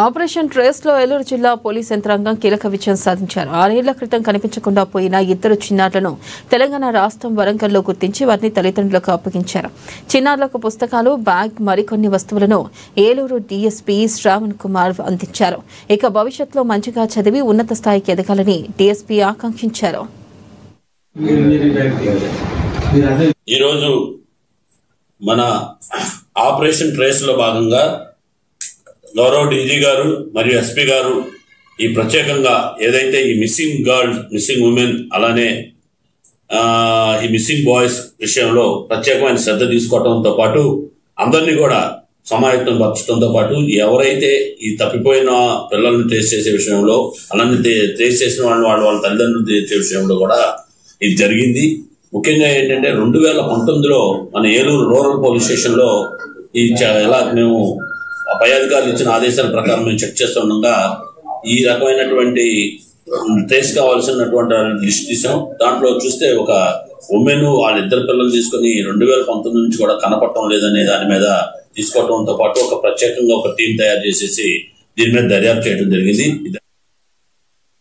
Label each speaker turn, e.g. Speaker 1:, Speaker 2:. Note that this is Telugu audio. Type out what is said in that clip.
Speaker 1: ఆపరేషన్ ట్రేస్ లో ఏలూరు జిల్లా పోలీస్ యంత్రాంగం కీలక విజయం సాధించారు. 6 ఏళ్ల క్రితం కనిపించకుండా పోయిన 2 చిన్నారులను తెలంగాణ రాష్ట్రం వరంగల్లో గుర్తించి వారిని తల్లిదండ్రులకు అప్పగించారు. చిన్నారులకు పుస్తకాలు, బ్యాగ్, మరికొన్ని వస్తువులను ఏలూరు డీఎస్పీ శ్రావణ్ కుమార్ అందించారు. ఇక భవిష్యత్తులో మంచిగా చదివి ఉన్నత స్థాయికి ఎదగాలని డీఎస్పీ ఆకాంక్షించారు.
Speaker 2: ఈరోజు మన ఆపరేషన్ ట్రేస్ లో భాగంగా గౌరవ డీజీ గారు మరియు ఎస్పీ గారు ఈ ప్రత్యేకంగా ఏదైతే ఈ మిస్సింగ్ గర్ల్స్, మిస్సింగ్ ఉమెన్, అలానే ఈ మిస్సింగ్ బాయ్స్ విషయంలో ప్రత్యేకమైన శ్రద్ధ తీసుకోవడంతో పాటు అందరినీ కూడా సమాయత్తం పరచడంతో పాటు ఎవరైతే ఈ తప్పిపోయిన పిల్లల్ని ట్రేస్ చేసే విషయంలో, అలానే ట్రేస్ చేసిన వాళ్ళ తల్లిదండ్రులు చేసే విషయంలో కూడా ఇది జరిగింది. ముఖ్యంగా ఏంటంటే 2019లో మన ఏలూరు రూరల్ పోలీస్ స్టేషన్ లో ఇలా మేము పై అధికారులు ఇచ్చిన ఆదేశాల ప్రకారం మేము చెక్ చేస్తుండగా ఈ రకమైనటువంటి ట్రేస్ కావాల్సినటువంటి లిస్ట్ తీసాం. దాంట్లో చూస్తే ఒక ఉమెన్ వాళ్ళిద్దరు పిల్లలు తీసుకుని 2019 నుంచి కూడా కనపడటం లేదనే దాని మీద తీసుకోవడంతో పాటు ఒక ప్రత్యేకంగా ఒక టీం తయారు చేసేసి దీని మీద దర్యాప్తు చేయడం జరిగింది.